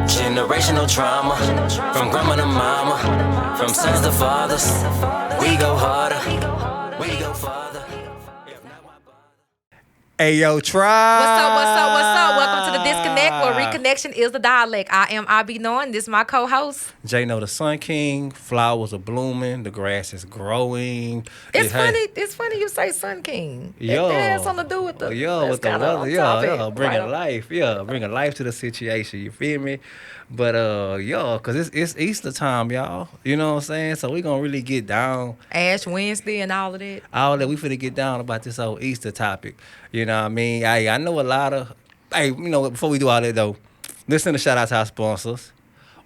Generational trauma, from grandma to mama, from sons to fathers. We go harder, we go farther. Hey yo, tribe. What's up? Welcome to the Disconnect, where reconnection is the dialect. I am I.B. Knowing. This is my co-host. J-No the Sun King. Flowers are blooming. The grass is growing. It's funny you say Sun King. Yo, that has something to do with the with the weather. Bringing life to the situation. You feel me? But cause it's Easter time, y'all. You know what I'm saying? So we gonna really get down. Ash Wednesday and all of that. All that we finna get down about this whole Easter topic. You know what I mean? I know a lot of. Hey, you know, before we do all that though, let's send a shout out to our sponsors.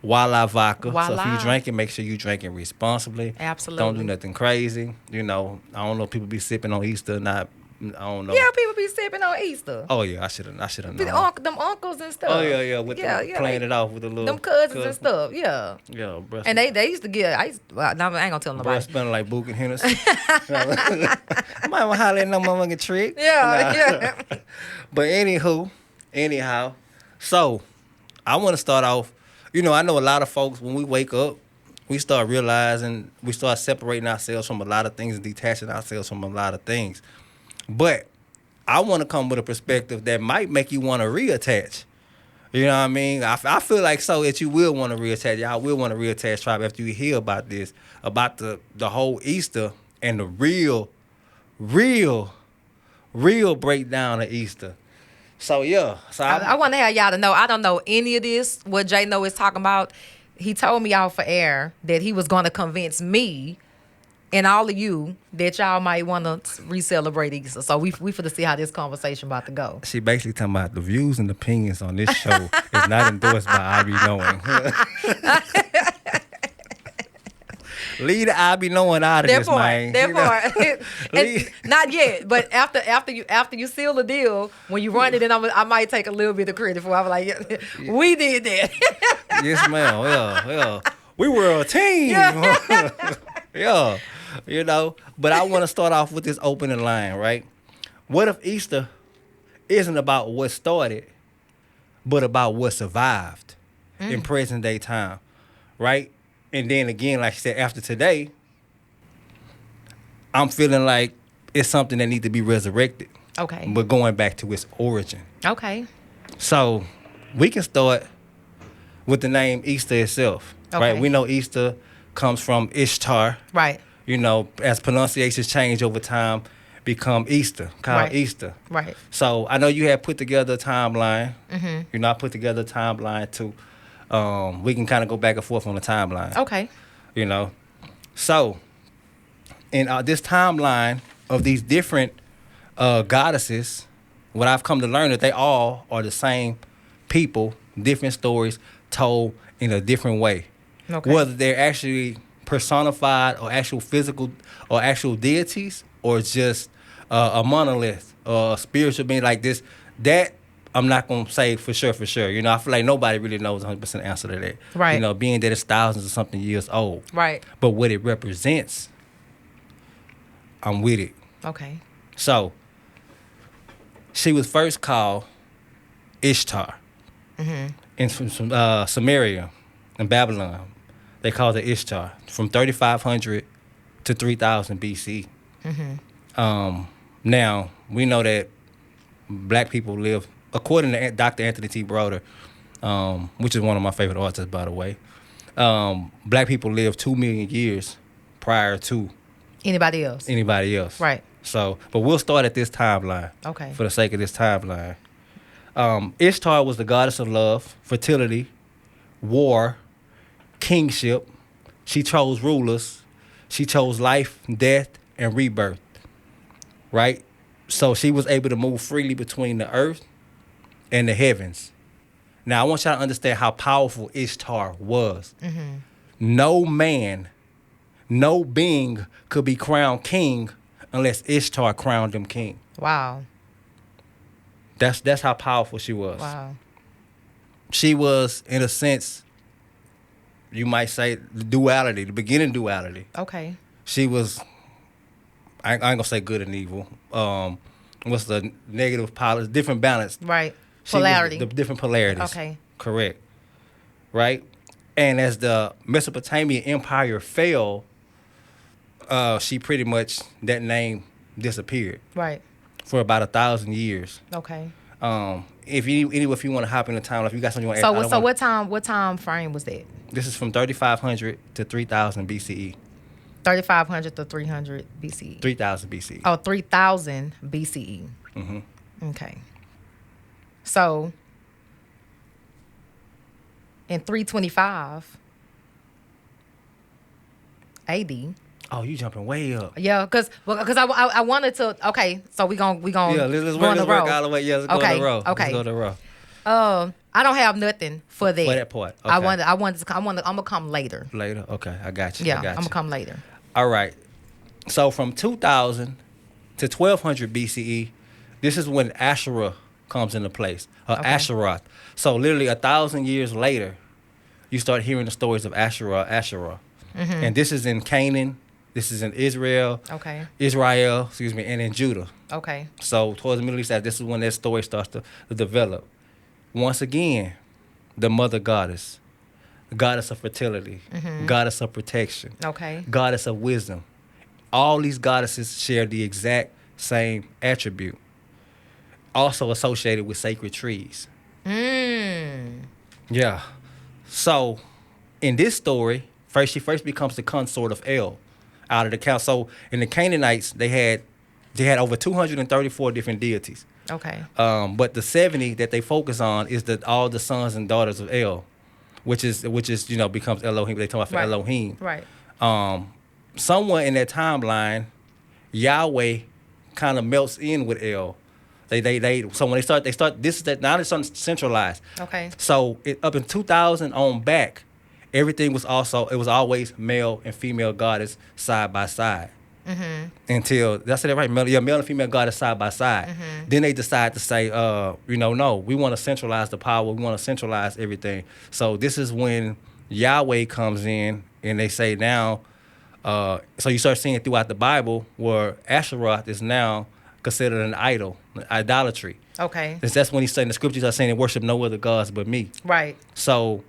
Wildlife Vodka. So if you drinking, make sure you drinking responsibly. Absolutely. Don't do nothing crazy. You know, I don't know if people be sipping on Easter, not. I don't know. Yeah, people be sipping on Easter. Oh yeah, I should have known. Them uncles and stuff. Oh yeah, with playing it off with the little them cousins and stuff. Yeah. Yeah, bro. And they used to get. I ain't gonna tell nobody. Bro, smelling like Book and Hennessy. Might want to holler at no motherfucking trick. Yeah. But anyhow, so I want to start off. You know, I know a lot of folks when we wake up, we start realizing, we start separating ourselves from a lot of things and detaching ourselves from a lot of things. But I want to come with a perspective that might make you want to reattach. You know what I mean? I feel like so that you will want to reattach. Y'all will want to reattach, tribe, after you hear about this, about the whole Easter and the real breakdown of Easter. So yeah. So I want to have y'all to know, I don't know any of this, what J-No is talking about. He told me off for air that he was going to convince me and all of you that y'all might want to re-celebrate Easter. So we finna see how this conversation about to go. She basically talking about the views and opinions on this show is not endorsed by I Be Knowing. Leave the I Be Knowing out of this, man. And not yet, but after you seal the deal, when you run it, then I might take a little bit of credit for it. I'm like, yeah, we did that. Yes, ma'am. Yeah. We were a team. Yeah. You know, but I want to start off with this opening line, right? What if Easter isn't about what started, but about what survived in present day time, right? And then again, like I said, after today, I'm feeling like it's something that needs to be resurrected. Okay. But going back to its origin. Okay. So we can start with the name Easter itself, right? We know Easter comes from Ishtar. Right. You know, as pronunciations change over time, become Easter, called Easter. Right. So I know you had put together a timeline. Mm-hmm. You know, I put together a timeline too. We can kind of go back and forth on the timeline. Okay. You know, so in this timeline of these different goddesses, what I've come to learn that they all are the same people, different stories told in a different way. Okay. Whether they're actually personified or actual physical or actual deities or just a monolith or a spiritual being like this, that I'm not going to say for sure. You know, I feel like nobody really knows 100% answer to that. Right. You know, being that it's thousands of something years old. Right. But what it represents, I'm with it. Okay. So, she was first called Ishtar. Mm-hmm. In from Samaria in Babylon. They called it Ishtar from 3,500 to 3,000 BC. Mm-hmm. Now, we know that black people live, according to Dr. Anthony T. Broder, which is one of my favorite authors, by the way, black people lived 2 million years prior to anybody else. Right. So, but we'll start at this timeline. Okay. For the sake of this timeline. Ishtar was the goddess of love, fertility, war, kingship. She chose rulers. She chose life, death, and rebirth. Right? So she was able to move freely between the earth and the heavens. Now, I want y'all to understand how powerful Ishtar was. Mm-hmm. No man, no being could be crowned king unless Ishtar crowned him king. Wow. That's how powerful she was. Wow. She was, in a sense, you might say the duality, the beginning duality. Okay. She was, I ain't gonna say good and evil. What's the negative polarity? Different balance. Right. She was Polarity. the different polarities. Okay. Correct. Right? And as the Mesopotamian Empire fell, she pretty much, that name disappeared Right. for about 1,000 years. Okay. If you want to hop in the time, if you got something you want to add. So what time frame was that? This is from 3,500 to 3,000 BCE. 3,500 to 300 BCE. 3,000 BCE. Oh, 3,000 BCE. Mm-hmm. Okay. So in 325 AD. Oh, you jumping way up. Yeah, because I wanted to. Okay, so we gonna Yeah, let's go in the work row. all the way. Yeah, let's go in the row. Okay. Let's go to the row. I don't have nothing for that. For that part. Okay. I'm gonna come later. Later. Okay, I got you. Yeah, I got I'm gonna you. come later. All right. So from 2000 to 1200 BCE, this is when Asherah comes into place. Okay. Asherah. So literally 1,000 years later, you start hearing the stories of Asherah. Mm-hmm. And this is in Canaan. This is in Israel. Okay. And in Judah. Okay. So towards the Middle East, this is when that story starts to develop. Once again, the mother goddess, goddess of fertility, goddess of protection, Okay. goddess of wisdom. All these goddesses share the exact same attribute. Also associated with sacred trees. Yeah. So in this story, she first becomes the consort of El out of the count. So in the Canaanites, they had over 234 different deities. Okay. But the 70 that they focus on is all the sons and daughters of El, which is becomes Elohim. They talk about Right. Elohim. Right. Somewhere in that timeline, Yahweh kind of melts in with El. So when they start this is that now they're starting to centralize. Okay. So up in 2000 on back, everything was always male and female goddess side by side. Until, did I say that right? Male and female goddess side by side. Then they decide to say, no, we want to centralize the power. We want to centralize everything. So this is when Yahweh comes in and they say now, so you start seeing it throughout the Bible where Asherah is now considered an idol, idolatry. Okay. That's when he's saying the scriptures are saying they worship no other gods but me. Right. So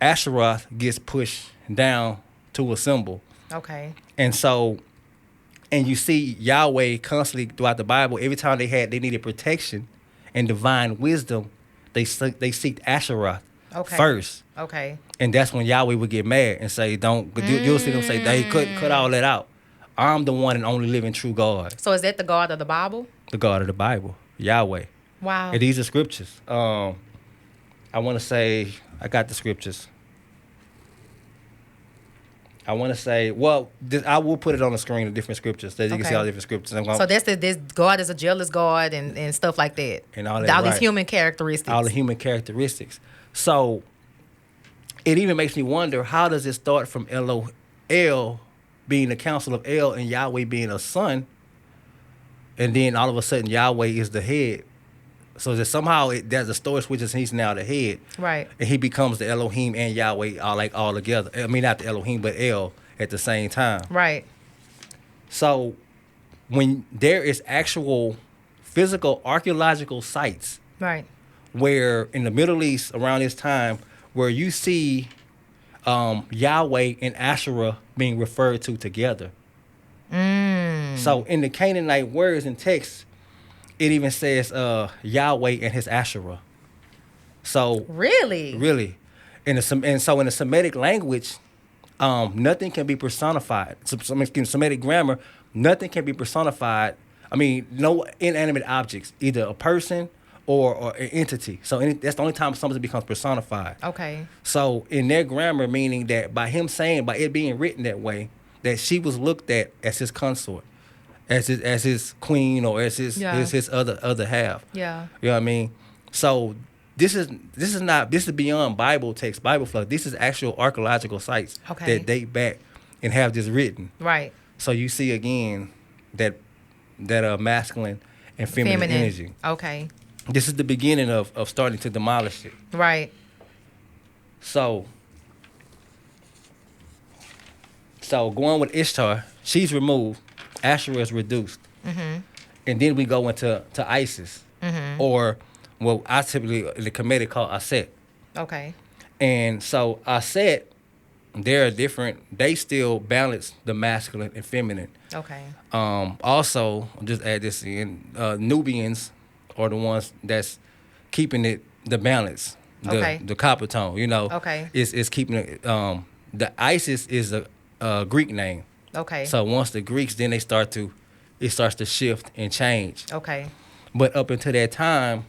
Asherah gets pushed down to a symbol. Okay. And you see Yahweh constantly throughout the Bible, every time they needed protection and divine wisdom, they seeked Asherah first. Okay. And that's when Yahweh would get mad and say, you'll see them say, they cut all that out. I'm the one and only living true God. So is that the God of the Bible? The God of the Bible, Yahweh. Wow. And these are scriptures. I want to say, I got the scriptures. I want to say, I will put it on the screen, the different scriptures, so you can see all the different scriptures. So this God is a jealous God and stuff like that. And all that, all these right. human characteristics. All the human characteristics. So it even makes me wonder, how does it start from El being the council of El and Yahweh being a son, and then all of a sudden Yahweh is the head? So that somehow there's a story switches and he's now the head. Right. And he becomes the Elohim and Yahweh all together. I mean, not the Elohim, but El at the same time. Right. So when there is actual physical archaeological sites Right. where in the Middle East around this time where you see Yahweh and Asherah being referred to together. So in the Canaanite words and texts, it even says Yahweh and his Asherah. So Really? And so in the Semitic language, nothing can be personified. Semitic grammar, nothing can be personified. I mean, no inanimate objects, either a person or an entity. So that's the only time something becomes personified. Okay. So in their grammar, meaning that by it being written that way, that she was looked at as his consort, as his queen, or as his other half. Yeah. You know what I mean? So this is beyond Bible text, Bible flow. This is actual archaeological sites that date back and have this written. Right. So you see again that masculine and feminine energy. Okay. This is the beginning of starting to demolish it. Right. So So going with Ishtar, she's removed. Asherah is reduced. And then we go into Isis, or what I typically in the Kemetic call Aset. Okay. And so Aset, they're different. They still balance the masculine and feminine. Okay. Also, I'll just add this in. Nubians are the ones that's keeping the balance. The copper tone. Okay. Is keeping it. The Isis is a Greek name. Okay. So once the Greeks, then it starts to shift and change. Okay. But up until that time,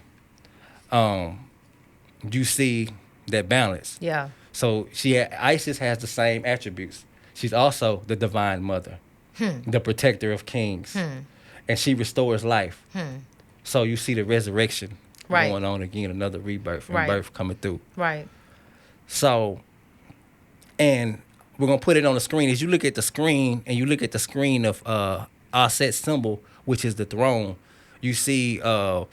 you see that balance. Yeah. So Isis has the same attributes. She's also the divine mother, the protector of kings, and she restores life. So you see the resurrection going on again, another rebirth and birth coming through. Right. So, and we're gonna put it on the screen. As you look at the screen and you look at the screen of Aset's symbol, which is the throne, you see Asar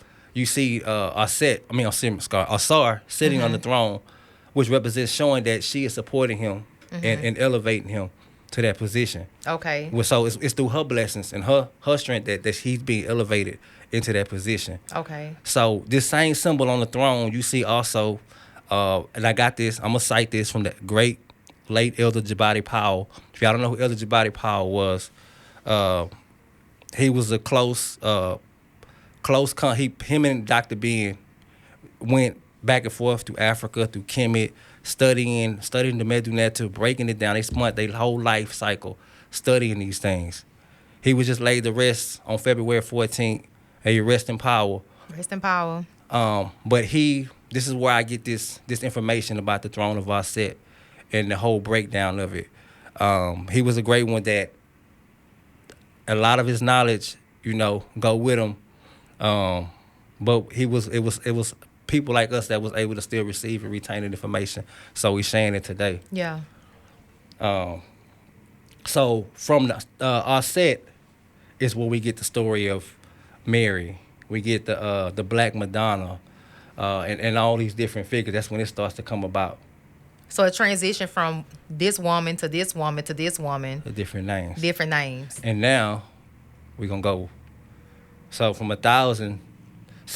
sitting on the throne, which represents showing that she is supporting him and elevating him to that position. Okay. Well, so it's through her blessings and her strength that he's being elevated into that position. Okay. So this same symbol on the throne, you see also, and I got this, I'm going to cite this from the great late Elder Jabari Powell. If y'all don't know who Elder Jabari Powell was, he was a him and Dr. Ben went back and forth through Africa, through Kemet, studying the Medunatu, breaking it down. They spent their whole life cycle studying these things. He was just laid to rest on February 14th, and he rest in power. Rest in power. But this is where I get this information about the throne of Aset and the whole breakdown of it. He was a great one that a lot of his knowledge, go with him. But it was people like us that was able to still receive and retain the information. So we're sharing it today. Yeah. So from Aset is where we get the story of Mary. We get the Black Madonna, and all these different figures. That's when it starts to come about. So a transition from this woman to this woman to this woman. The different names. Different names. And now we're gonna go. So from 1,000.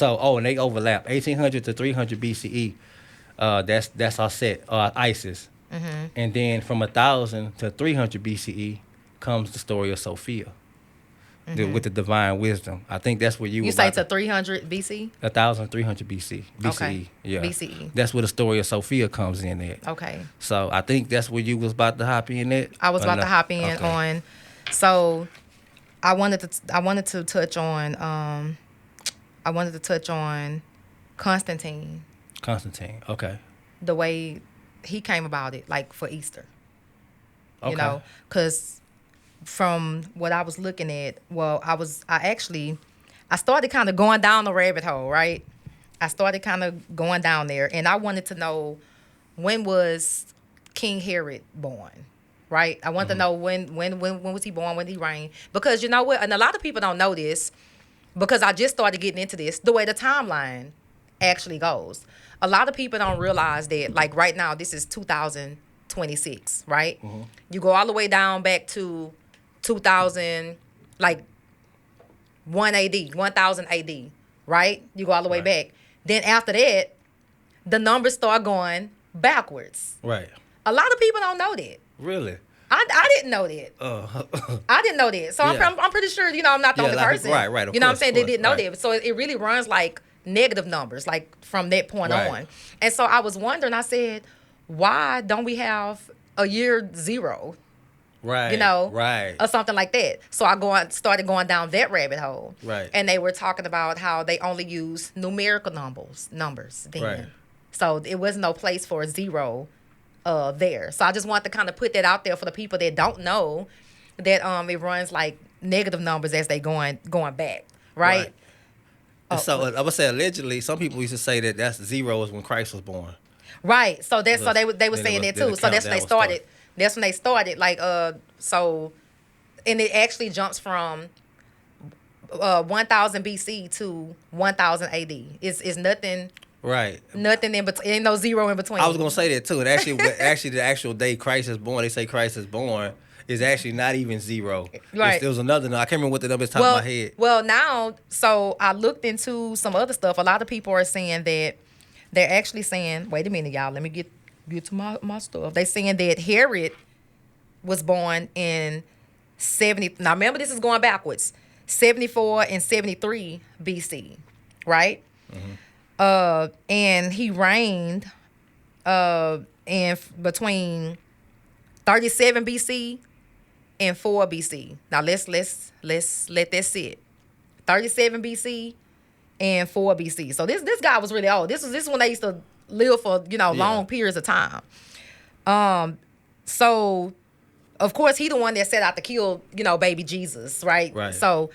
And they overlap 1800 to 300 BCE. That's Aset, Isis. And then from 1,000 to 300 BCE comes the story of Sophia. With the divine wisdom. I think that's where you say to 300 BC? 1,300 BCE. Okay. Yeah. BCE. That's where the story of Sophia comes in at. Okay. So I think that's where you was about to hop in at. I was about to hop in on. So I wanted to touch on Constantine. Okay. The way he came about it, like for Easter. Okay. Because from what I was looking at, I started kind of going down the rabbit hole, right? I started kind of going down there, and I wanted to know, when was King Herod born, right? I wanted to know when was he born, when he reigned, because you know what, and a lot of people don't know this, because I just started getting into this, the way the timeline actually goes. A lot of people don't realize that, like right now, this is 2026, right? You go all the way down back to 2000, like 1000 AD, right? You go all the way back. Then after that, the numbers start going backwards. Right. A lot of people don't know that. Really? I didn't know that. I didn't know that. So I'm pretty sure, I'm not the only person. Right. What I'm saying? They didn't know that. So it really runs like negative numbers, like from that point on. And so I was wondering, I said, why don't we have a year zero? Right. Or something like that. So I started going down that rabbit hole. Right. And they were talking about how they only use numerical numbers then. Right. So it was no place for a zero there. So I just want to kind of put that out there for the people that don't know that it runs like negative numbers as they going back, right? So I would say allegedly, some people used to say that's zero is when Christ was born. Right. So they were saying that too. So that's when they started. That's when they started, and it actually jumps from 1000 BC to 1000 AD. It's nothing. Right. Nothing in between. Ain't no zero in between. I was gonna say that too. And actually, the actual day Christ is born, they say Christ is born is actually not even 0. Right. There was another number. I can't remember what the number is top of my head. Well, now, so I looked into some other stuff. A lot of people are saying that they're actually saying, wait a minute, y'all, let me get to my stuff. They're saying that Herod was born in 70. Now, remember, this is going backwards. 74 and 73 BC, right? And he reigned in between 37 BC and 4 BC. Now let's let that sit. 37 BC and 4 BC. So this guy was really old. This is when they used to live for long periods of time. So of course he the one that set out to kill baby Jesus, right? Right. So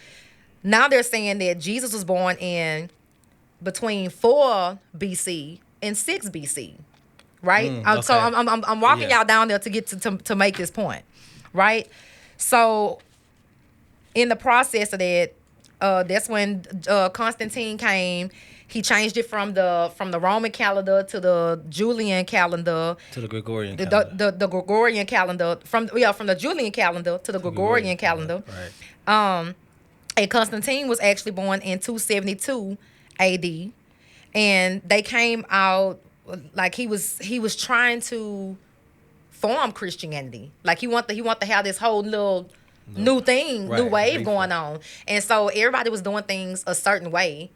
now they're saying that Jesus was born in between 4 BC and 6 BC. Right? Okay. So I'm walking y'all down there to get to make this point. Right? So in the process of that, that's when Constantine came. He changed it from the Roman calendar to the Julian calendar. To the Gregorian calendar. The Gregorian calendar from the Julian calendar to the Gregorian calendar. Right. And Constantine was actually born in 272 AD, and they came out like he was trying to form Christianity. Like he want to have this whole little new thing, new wave going on. And so everybody was doing things a certain way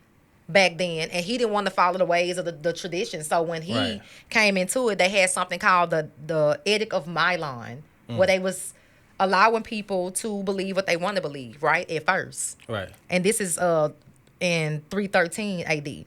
back then, and he didn't want to follow the ways of the tradition. So when he came into it, they had something called the Edict of Milan, where they was allowing people to believe what they want to believe, right, at first. Right. And this is in 313 AD.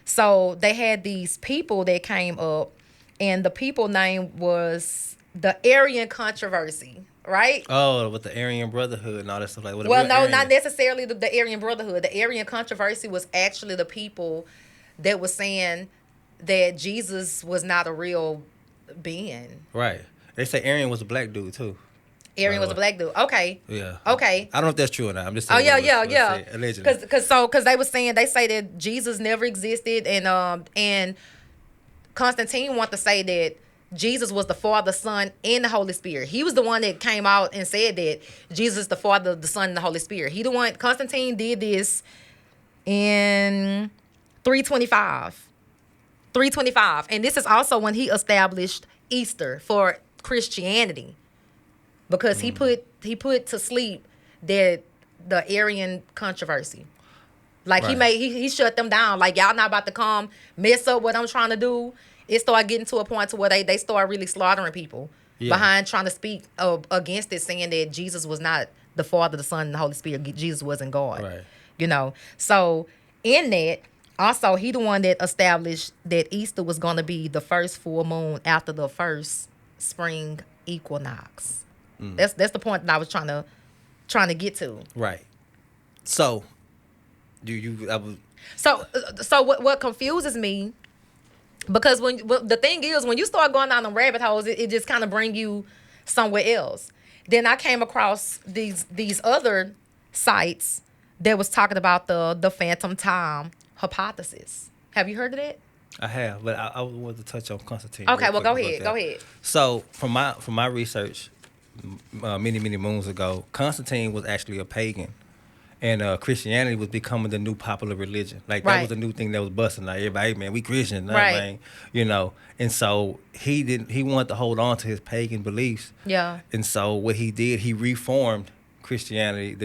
So they had these people that came up, and the people name was the Arian controversy, right? Oh, with the Aryan Brotherhood and all that stuff like that. Well, no, not necessarily the Aryan Brotherhood. The Arian controversy was actually the people that was saying that Jesus was not a real being. Right. They say Aryan was a black dude too. Arian was a black dude. Okay. Yeah. Okay. I don't know if that's true or not. I'm just Oh saying. yeah. Allegedly. Because they say that Jesus never existed, and Constantine want to say that Jesus was the Father, Son, and the Holy Spirit. He was the one that came out and said that Jesus is the Father, the Son, and the Holy Spirit. He the one. Constantine did this in 325. 325, and this is also when he established Easter for Christianity. Because he put to sleep the Arian controversy. Like he shut them down. Like, y'all not about to come mess up what I'm trying to do. It started getting to a point to where they start really slaughtering people behind trying to speak against it, saying that Jesus was not the Father, the Son, and the Holy Spirit. Jesus wasn't God. Right. So in that, also he the one that established that Easter was going to be the first full moon after the first spring equinox. That's the point that I was trying to get to. Right. So, So what confuses me, because the thing is, when you start going down the rabbit holes, it just kind of bring you somewhere else. Then I came across these other sites that was talking about the phantom time hypothesis. Have you heard of that? I have, but I wanted to touch on Constantine. Okay, well, go ahead. So, from my research, many moons ago, Constantine was actually a pagan, and Christianity was becoming the new popular religion. Like that was the new thing that was busting. Like everybody, man, we Christian, man, And so he wanted to hold on to his pagan beliefs. Yeah. And so what he did, he reformed Christianity.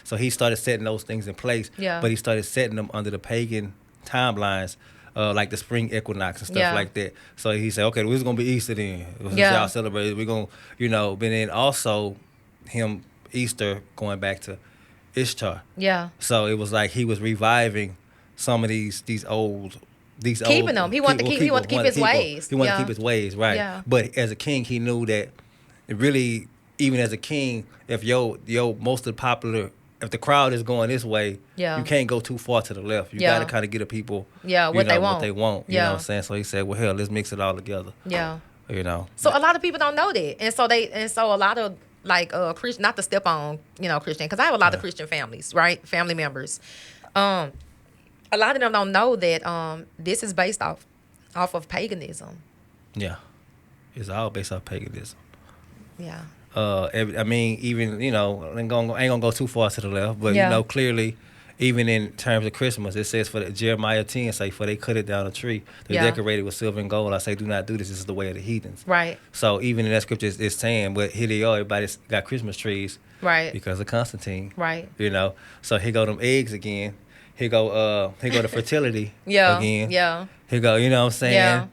So he started setting those things in place. Yeah. But he started setting them under the pagan timelines. Like the spring equinox and stuff like that. So he said, okay, this is going to be Easter then. Y'all celebrate. We're going to, but then also Easter going back to Ishtar. Yeah. So it was like he was reviving some of these old. Keeping them. He wanted to keep his ways. He wanted to keep his ways, right. Yeah. But as a king, he knew that it really, even as a king, if most of the popular, if the crowd is going this way, you can't go too far to the left. You got to kind of get the people, what they want. You know what I'm saying? So he said, well, hell, let's mix it all together. Yeah. So a lot of people don't know that, and so a lot of Christian, not to step on Christian, because I have a lot of Christian families, right? Family members. A lot of them don't know that this is based off of paganism. Yeah, it's all based off paganism. Yeah. I mean, even ain't gonna go too far to the left, but Yeah. clearly, even in terms of Christmas, it says for Jeremiah 10 say, for they cut it down a tree, they Yeah. decorated with silver and gold. I say, do not do this. This is the way of the heathens. Right. So even in that scripture, it's saying, but here they are. Everybody's got Christmas trees, Right. because of Constantine. Right. So here go them eggs again. Here go the fertility Yeah. again. Yeah. Here go, you know what I'm saying? Yeah.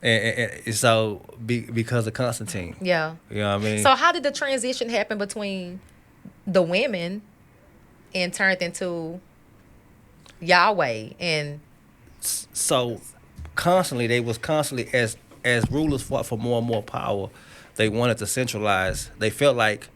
And so because of Constantine. Yeah. You know what I mean? So how did the transition happen between the women and turned into Yahweh and So they was constantly as rulers fought for more and more power, they wanted to centralize. They felt like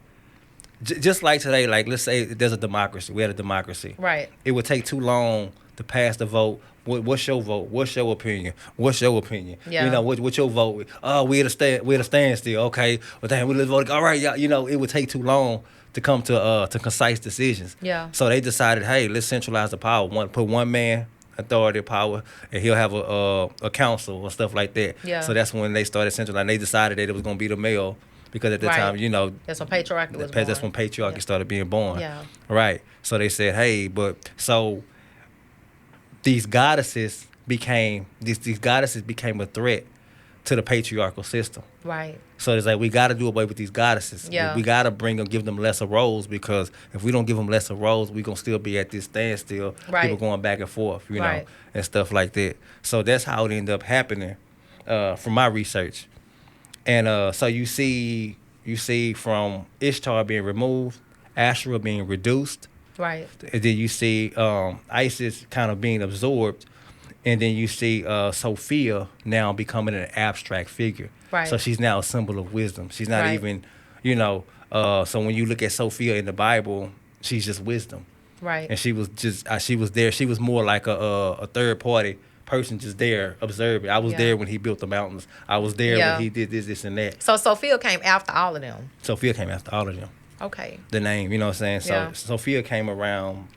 just like today, like let's say there's a democracy, we had a democracy. right? It would take too long to pass the vote. What's your vote? What's your opinion? What's your opinion? Yeah. What's your vote? Oh, we're at a standstill. Okay, well, damn, let's vote. All right, y'all. It would take too long to come to concise decisions. Yeah. So they decided, hey, let's centralize the power. Put one man authority power, and he'll have a council or stuff like that. Yeah. So that's when they started centralizing. They decided that it was going to be the male, because at the Right. time, That's when patriarchy was born. that's when patriarchy started being born. Yeah. Right. So they said, hey, so these goddesses became a threat to the patriarchal system. Right. So it's like, we got to do away with these goddesses. Yeah. We got to give them lesser roles, because if we don't give them lesser roles, we're going to still be at this standstill. Right. People going back and forth, Right. and stuff like that. So that's how it ended up happening from my research. And so you see from Ishtar being removed, Asherah being reduced, Right. and then you see Isis kind of being absorbed, and then you see Sophia now becoming an abstract figure. Right. So she's now a symbol of wisdom. She's not Right. even, so when you look at Sophia in the Bible, she's just wisdom. Right. And she was there. She was more like a third party person, just there observing. I was Yeah. there when he built the mountains. I was there Yeah. when he did this, and that. So Sophia came after all of them. Sophia came after all of them. Okay. The name, you know what I'm saying? So Yeah. Sophia came around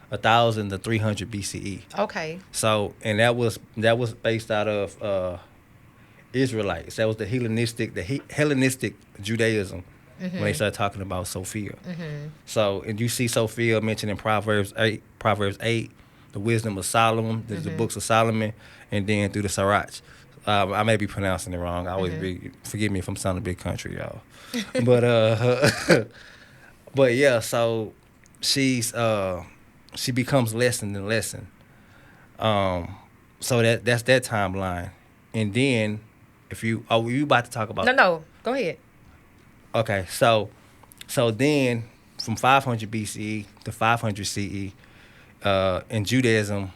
1,000 to 300 BCE. Okay. So, and that was based out of Israelites. That was the Hellenistic Judaism when they started talking about Sophia. So, and you see Sophia mentioned in Proverbs 8, the wisdom of Solomon, the books of Solomon, and then through the Sirach. I may be pronouncing it wrong. I always forgive me if I'm sounding big country, y'all. But but yeah, so she becomes lesson and lesson. So that's that timeline. And then if you about to talk about No. Go ahead. Okay, so then from 500 BCE to 500 CE, in Judaism,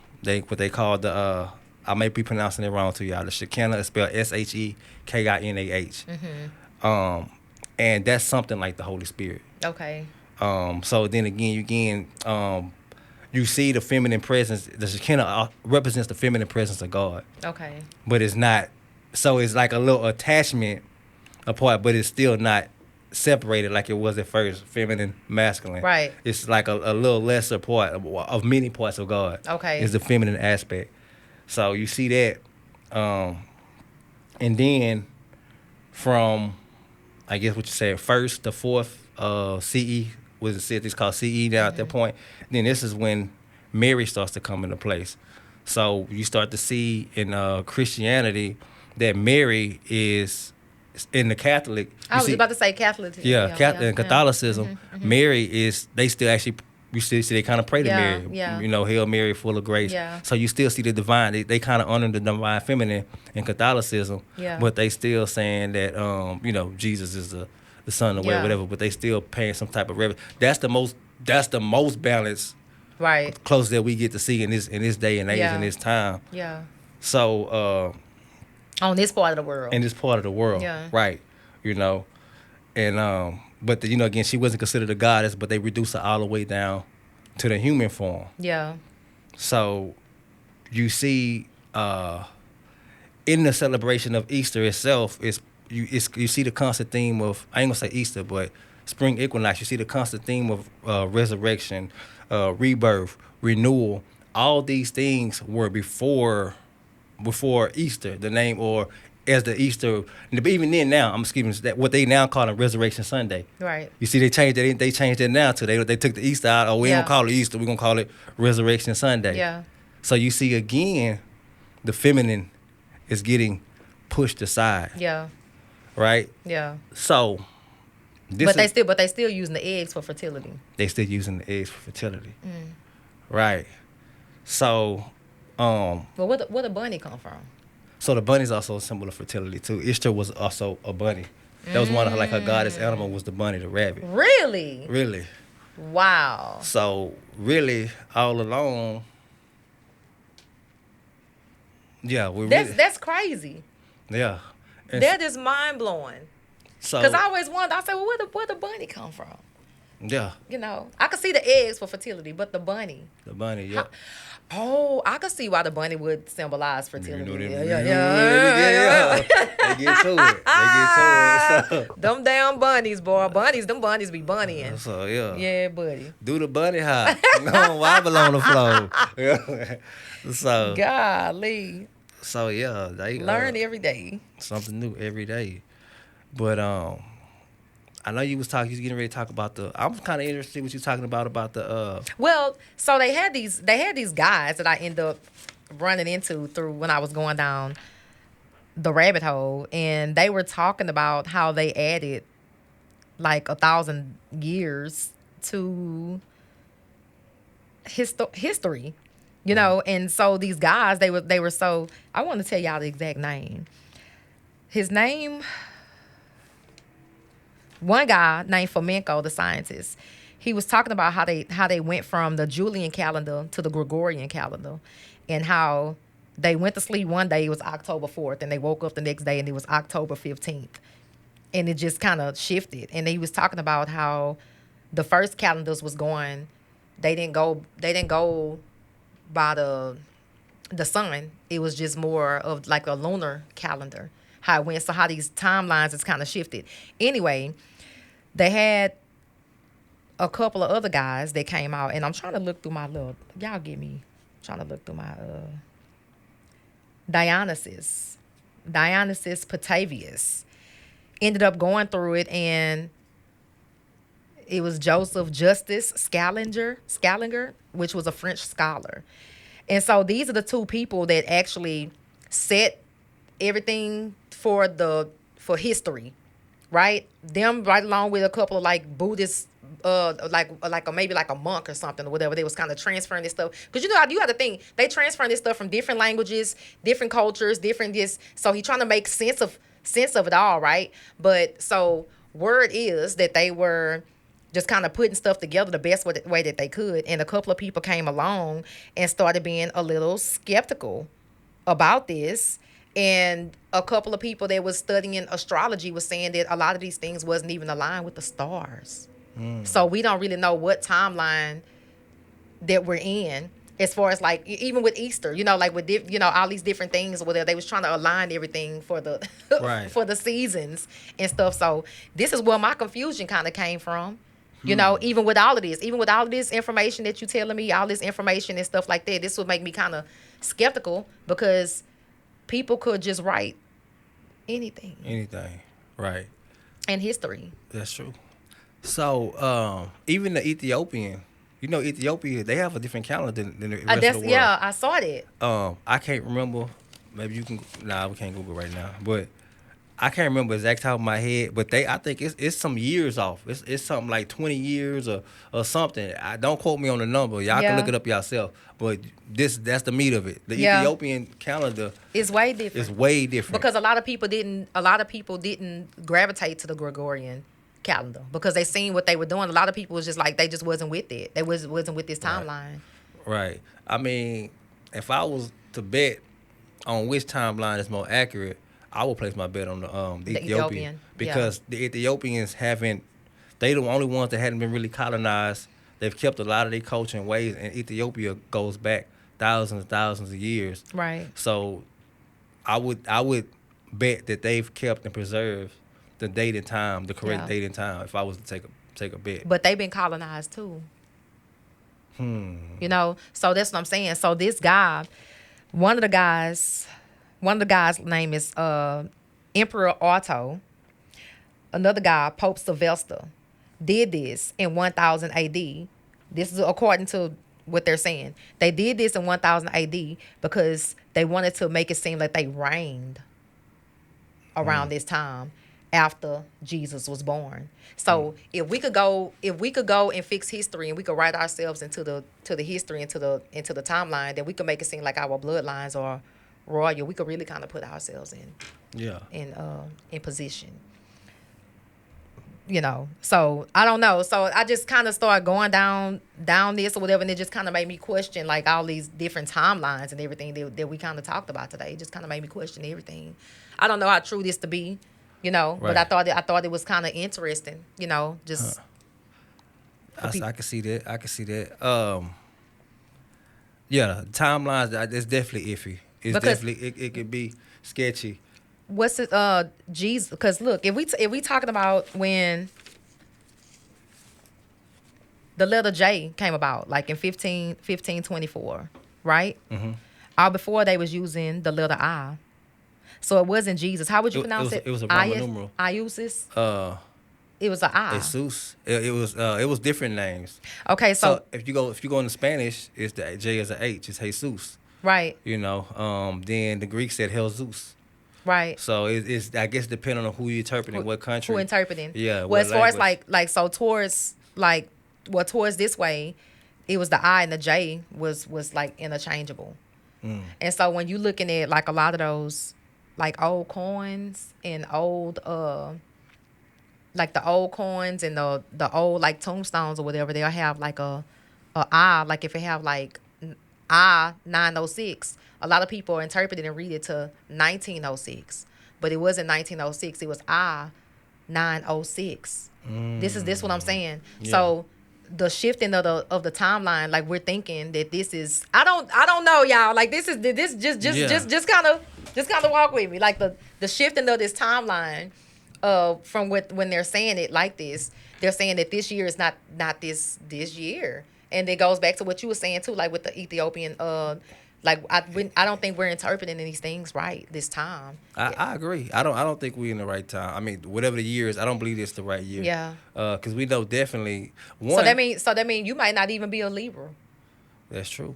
what they call the I may be pronouncing it wrong to y'all. The Shekinah is spelled SHEKINAH. And that's something like the Holy Spirit. Okay. So then again, you see the feminine presence. The Shekinah represents the feminine presence of God, Okay. but it's not. So it's like a little attachment apart, but it's still not separated like it was at first, feminine, masculine. Right. It's like a little lesser part of many parts of God. Okay. Is the feminine aspect. So you see that, and then from, I guess what you said, first to fourth CE, was it said it's called CE now at that point. Then this is when Mary starts to come into place. So you start to see in Christianity that Mary is in the Catholic. I was about to say Catholic. Yeah, in Catholicism, Mary is, they still actually, you still see they kind of pray to Mary. Yeah. Hail Mary, full of grace. Yeah. So you still see the divine. They kind of honor the divine feminine in Catholicism. Yeah. But they still saying that, Jesus is the son or whatever. But they still paying some type of reverence. That's the most balanced, Right. close that we get to see in this day and age, Yeah. in this time. Yeah. So On this part of the world. in this part of the world, Yeah. right? And but again, she wasn't considered a goddess, but they reduced her all the way down to the human form. Yeah. So you see in the celebration of Easter itself, you see the constant theme of, I ain't gonna say Easter, but spring equinox. You see the constant theme of resurrection, rebirth, renewal. All these things were before Easter, the name, or as the Easter. But even then, now I'm skipping that what they now call it Resurrection Sunday. Right. You see, they changed it. They changed it now too. They took the Easter out. Oh, we don't call it Easter. We're gonna call it Resurrection Sunday. Yeah. So you see again, the feminine is getting pushed aside. Yeah. Right. Yeah. So. But they still using the eggs for fertility. They still using the eggs for fertility. Right. So. But where the bunny come from? So the bunny is also a symbol of fertility too. Ishtar was also a bunny. That was one of her goddess animal was the bunny, the rabbit. Really? Really. Wow. So really, all along, yeah, that's crazy. Yeah. And that is mind blowing. So because I always wondered, I said, well, where the bunny come from? Yeah. You know, I could see the eggs for fertility, but the bunny. The bunny, yeah. I could see why the bunny would symbolize fertility. Yeah. They get to it. So. Them damn bunnies, boy. Them bunnies be bunnying. So, yeah. Yeah, buddy. Do the bunny hop. Go wobble on the floor. So. Golly. So, yeah. They learn every day. Something new every day. But, I know you was getting ready to talk about I'm kind of interested in what you're talking about the. Well, so they had these guys that I ended up running into through when I was going down the rabbit hole, and they were talking about how they added like 1,000 years to history, you know, and so these guys they were so I want to tell y'all the exact name. His name. One guy named Fomenko, the scientist, he was talking about how they went from the Julian calendar to the Gregorian calendar, and how they went to sleep one day, it was October 4th, and they woke up the next day and it was October 15th, and it just kind of shifted. And he was talking about how the first calendars was going, they didn't go by the sun. It was just more of like a lunar calendar. How it went, so how these timelines is kind of shifted. Anyway. They had a couple of other guys that came out, and I'm trying to look through my y'all get me, trying to look through my, Dionysus Petavius ended up going through it, and it was Joseph Justus Scaliger, which was a French scholar. And so these are the two people that actually set everything for history. Right, them right along with a couple of like Buddhist, maybe like a monk or something or whatever. They was kind of transferring this stuff because you have to think they transferring this stuff from different languages, different cultures, different this. So he trying to make sense of it all, right? But so word is that they were just kind of putting stuff together the best way that they could, and a couple of people came along and started being a little skeptical about this. And a couple of people that was studying astrology was saying that a lot of these things wasn't even aligned with the stars. So we don't really know what timeline that we're in as far as like, even with Easter, like with, all these different things where they was trying to align everything for the, right. for the seasons and stuff. So this is where my confusion kind of came from, even with all of this information that you telling me, all this information and stuff like that, this would make me kind of skeptical because people could just write anything. Anything, right. And history. That's true. So, even the Ethiopian, Ethiopia, they have a different calendar than the rest of the world. Yeah, I saw that. I can't remember. Maybe you can. Nah, we can't Google right now. But I can't remember exact top of my head. But I think it's some years off. It's something like 20 years or something. Don't quote me on the number. Y'all can look it up yourself. But that's the meat of it. The Ethiopian calendar is way different. It's way different because a lot of people didn't gravitate to the Gregorian calendar because they seen what they were doing. A lot of people was just like they just wasn't with it. They wasn't with this timeline. Right. I mean, if I was to bet on which timeline is more accurate, I would place my bet on the Ethiopian because the Ethiopians they the only ones that hadn't been really colonized. They've kept a lot of their culture and ways, and Ethiopia goes back thousands and thousands of years. Right. So I would bet that they've kept and preserved the date and time, the correct date and time, if I was to take a bet. But they've been colonized too. So that's what I'm saying. So this guy, one of the guys, one of the guys' name is Emperor Otto. Another guy, Pope Sylvester, did this in 1000 AD. This is according to what they're saying. They did this in 1000 AD because they wanted to make it seem like they reigned around this time after Jesus was born. So if we could go and fix history, and we could write ourselves into the history, into the timeline, then we could make it seem like our bloodlines are royal. We could really kind of put ourselves in position. So I don't know. So I just kind of started going down this or whatever, and it just kind of made me question like all these different timelines and everything that we kind of talked about today. It just kind of made me question everything. I don't know how true this to be, but I thought it was kind of interesting, just. I can see that. Yeah, timelines. It's definitely iffy. It could be sketchy. What's it? Jesus. Because look, if we talking about when the letter J came about, like in 1524, right? Mm-hmm. All before they was using the letter I, so it wasn't Jesus. How would you pronounce it? It was a Roman numeral. Iusis. It was an I. Jesus. It was different names. Okay, so if you go into Spanish, it's the J is a H. It's Jesus. Right. Then the Greek said Jesus. Right. So it's I guess depending on who you interpreting, what country. Who interpreting. Yeah. Well, as far as like so towards this way, it was the I and the J was like interchangeable. And so when you looking at like a lot of those like old coins and old like the old coins and the old like tombstones or whatever, they'll have like a I, like if it have like I 906. A lot of people interpret it and read it to 1906, but it wasn't 1906. It was I 906. This is what I'm saying. Yeah. So the shifting of the timeline, like we're thinking that this is I don't know, y'all. Like this just kind of walk with me. Like the shifting of this timeline from when they're saying it like this, they're saying that this year is not this year, and it goes back to what you were saying too, like with the Ethiopian. Like I don't think we're interpreting these things right this time. I agree. I don't think we're in the right time. I mean, whatever the year is, I don't believe it's the right year. Yeah. Because we know definitely one. So that means you might not even be a Libra. That's true.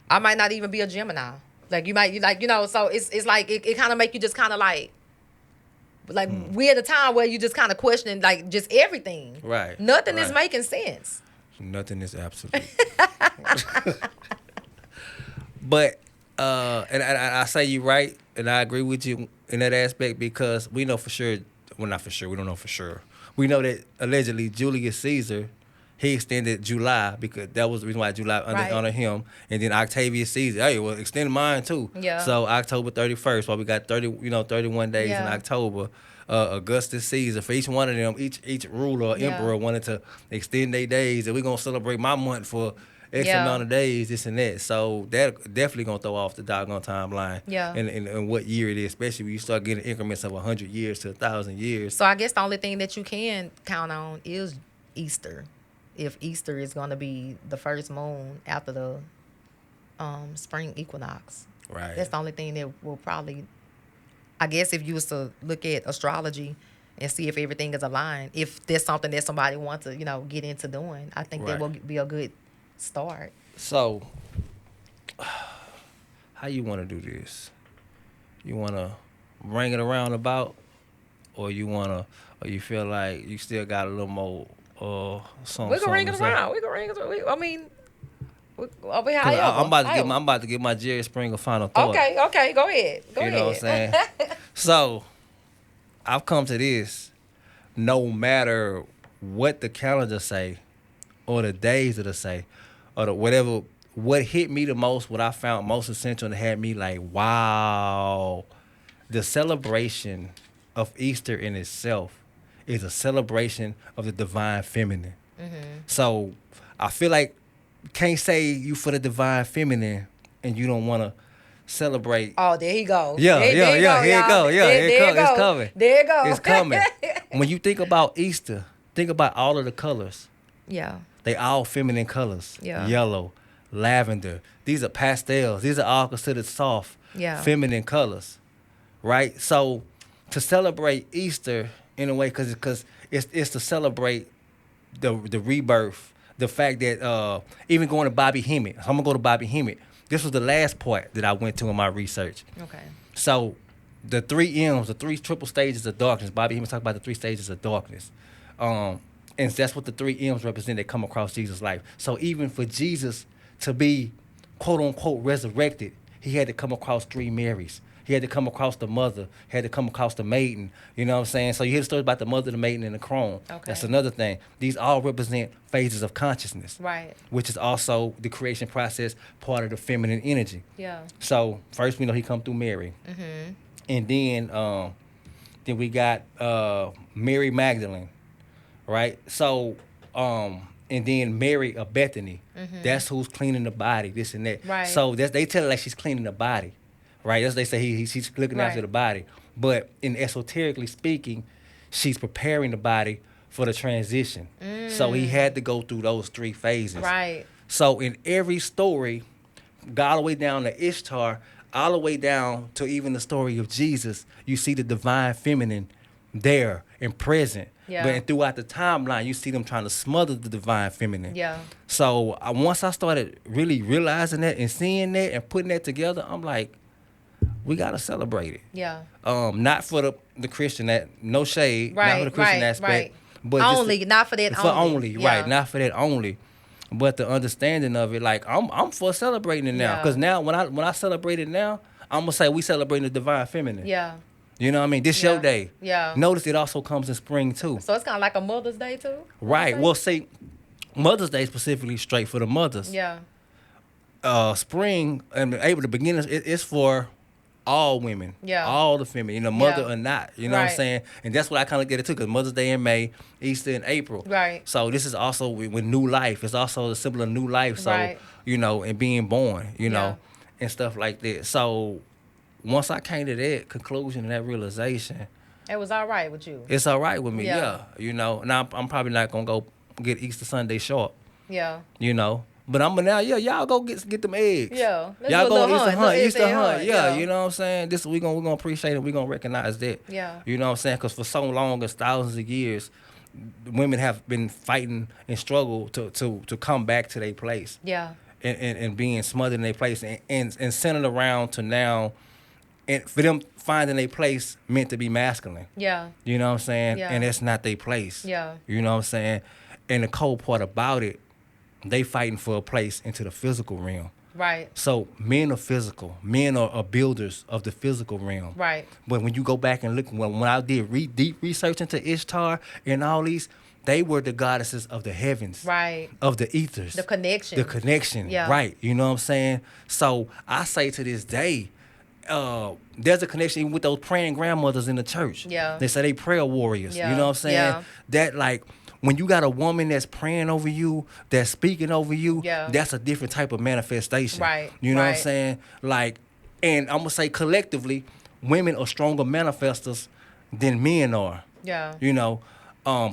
I might not even be a Gemini. Like you might So it's like it kind of make you just kind of like we at a time where you just kind of questioning like just everything. Right. Nothing is making sense. Nothing is absolute. But and I say you right, and I agree with you in that aspect because we know for sure. Well, not for sure. We don't know for sure. We know that allegedly Julius Caesar, he extended July because that was the reason why July under him, and then Octavius Caesar, hey, well, extend mine too. Yeah. So October 31st, while we got 31 days in October. Augustus Caesar, for each one of them, each ruler or emperor wanted to extend their days, and we're gonna celebrate my month for X amount of days, this and that. So that definitely gonna throw off the doggone timeline. Yeah. And what year it is, especially when you start getting increments of 100 years to 1,000 years. So I guess the only thing that you can count on is Easter. If Easter is gonna be the first moon after the spring equinox. Right. That's the only thing that will probably, I guess if you was to look at astrology and see if everything is aligned, if there's something that somebody wants to, get into doing, I think that will be a good start. So, how you want to do this? You want to bring it around about, or or you feel like you still got a little more something? We can ring it around. We can ring it around. I mean, I'm about to get my Jerry Springer final thought. Okay, go ahead. You know what I'm saying? So, I've come to this. No matter what the calendar say, or the days that it say, or whatever, what hit me the most, what I found most essential and had me like, wow, the celebration of Easter in itself is a celebration of the divine feminine. Mm-hmm. So I feel like you can't say you for the divine feminine and you don't want to celebrate. Oh, there he go. Yeah. Here it go. Yeah, it's coming. There it go. It's coming. When you think about Easter, think about all of the colors. Yeah. They all feminine colors. Yeah. Yellow, lavender. These are pastels. These are all considered soft, feminine colors, right? So to celebrate Easter in a way, because it's to celebrate the rebirth, the fact that even going to Bobby Hemmett, I'm gonna go to Bobby Hemmett. This was the last part that I went to in my research. Okay. So the 3 M's, the 3 triple stages of darkness. Bobby Hemmett talked about the 3 stages of darkness. And that's what the 3 M's represent that come across Jesus' life. So even for Jesus to be, quote unquote, resurrected, he had to come across 3 Marys. He had to come across the mother. He had to come across the maiden. You know what I'm saying? So you hear the story about the mother, the maiden, and the crone. Okay. That's another thing. These all represent phases of consciousness. Right. Which is also the creation process, part of the feminine energy. Yeah. So first we know he come through Mary. Mm-hmm. And then we got Mary Magdalene. Right? So, and then Mary of Bethany. Mm-hmm. That's who's cleaning the body, this and that. Right. So they tell her like she's cleaning the body. Right? That's they say he's looking after the body. But in esoterically speaking, she's preparing the body for the transition. So he had to go through those 3 phases. Right. So in every story, all the way down to Ishtar, all the way down to even the story of Jesus, you see the divine feminine there and present. Yeah. But throughout the timeline, you see them trying to smother the divine feminine. Yeah. So once I started really realizing that and seeing that and putting that together, I'm like, we gotta celebrate it. Yeah. Not for the Christian, that no shade, not for the Christian aspect, but only, not for that for only. Yeah. Right? Not for that only, but the understanding of it. Like I'm for celebrating it now, because now when I celebrate it now, I'm gonna say we celebrating the divine feminine. Yeah. You know what I mean? This your day. Yeah. Notice it also comes in spring too. So it's kind of like a Mother's Day too. Right. Well, see, Mother's Day specifically straight for the mothers. Yeah. Spring and April, the beginnings, it's for all women. Yeah. All the feminine, mother or not. You know what I'm saying? And that's what I kind of get it too, because Mother's Day in May, Easter in April. Right. So this is also with new life. It's also a symbol of new life. So, and being born, and stuff like that. So once I came to that conclusion and that realization, it was all right with you. It's all right with me, yeah. Now I'm probably not going to go get Easter Sunday sharp. Yeah. But I'm now, y'all go get them eggs. Yeah. Y'all go Easter hunt. Yeah. You know what I'm saying? This we gonna appreciate it. We gonna recognize that. Yeah. You know what I'm saying? Because for so long, as thousands of years, women have been fighting and struggle to come back to their place. Yeah. And being smothered in their place and centered around to now, and for them finding their place meant to be masculine. Yeah. You know what I'm saying? Yeah. And that's not their place. Yeah. You know what I'm saying? And the cold part about it, they fighting for a place into the physical realm. Right. So men are physical. Men are builders of the physical realm. Right. But when you go back and look, when I did deep research into Ishtar and all these, they were the goddesses of the heavens. Right. Of the ethers. The connection. The connection. Yeah. Right. You know what I'm saying? So I say to this day, there's a connection even with those praying grandmothers in the church. Yeah. They say they prayer warriors. Yeah. You know what I'm saying? Yeah. That like, when you got a woman that's praying over you, that's speaking over you, that's a different type of manifestation. Right. You know what I'm saying? Like, and I'm going to say collectively, women are stronger manifestors than men are. Yeah.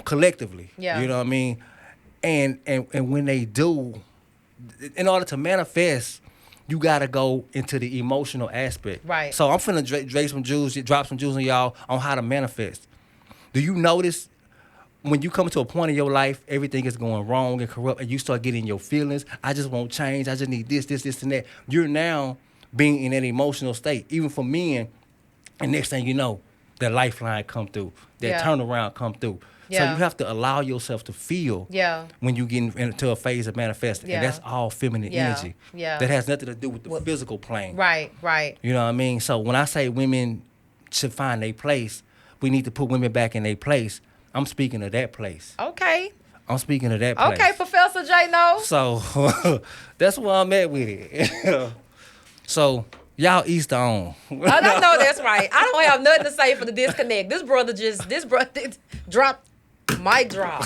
Collectively. Yeah. You know what I mean? And when they do, in order to manifest, you got to go into the emotional aspect. Right. So I'm finna drop some jewels on y'all on how to manifest. Do you notice when you come to a point in your life, everything is going wrong and corrupt, and you start getting your feelings, I just won't change, I just need this, and that. You're now being in an emotional state. Even for men, and next thing you know, that lifeline come through, that turnaround come through. Yeah. So you have to allow yourself to feel when you get into a phase of manifesting. Yeah. And that's all feminine energy. Yeah. That has nothing to do with the physical plane. Right, right. You know what I mean? So when I say women should find their place, we need to put women back in their place. I'm speaking of that place. Okay. I'm speaking of that place. Okay, Professor J. No. So that's where I'm at with it. So y'all Easter on. I know that's right. I don't have nothing to say for the disconnect. This brother dropped, mic drop.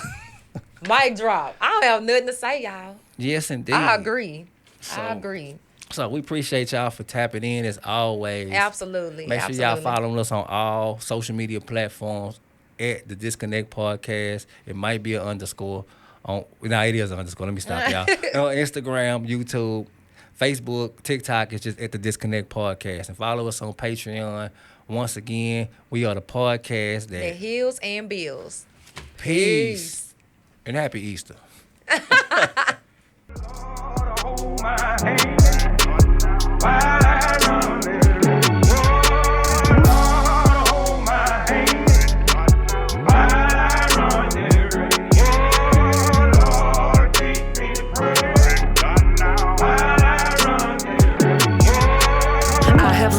Mic drop. I don't have nothing to say, y'all. Yes, indeed. I agree. So we appreciate y'all for tapping in as always. Absolutely. Make sure y'all following us on all social media platforms at the Disconnect Podcast. It might be an underscore. It is underscore. Let me stop y'all. On Instagram, YouTube, Facebook, TikTok. It's just at the Disconnect Podcast, and follow us on Patreon. Once again, we are the podcast The that Hills and Bills. peace and happy Easter.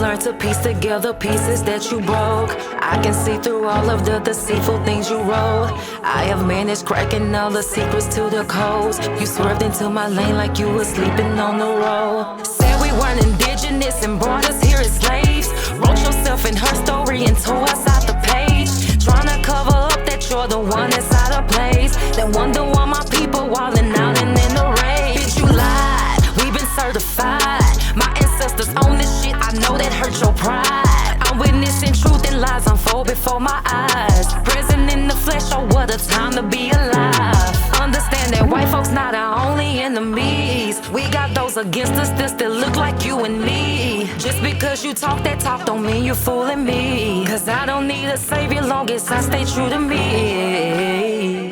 Learn to piece together pieces that you broke. I can see through all of the deceitful things you wrote. I have managed cracking all the secrets to the codes. You swerved into my lane like you were sleeping on the road. Said we weren't indigenous and brought us here as slaves. Wrote yourself in her story and tore us out the page. Trying to cover up that you're the one that's out of place. Then wonder why my people wildin' out and in the rage. Bitch, you lied, we've been certified. My ancestors own this shit, I know that hurt your pride. I'm witnessing truth and lies unfold before my eyes. Present in the flesh, oh what a time to be alive. Understand that white folks not our only enemies. We got those against us that still look like you and me. Just because you talk that talk don't mean you're fooling me. Cause I don't need a savior long as I stay true to me.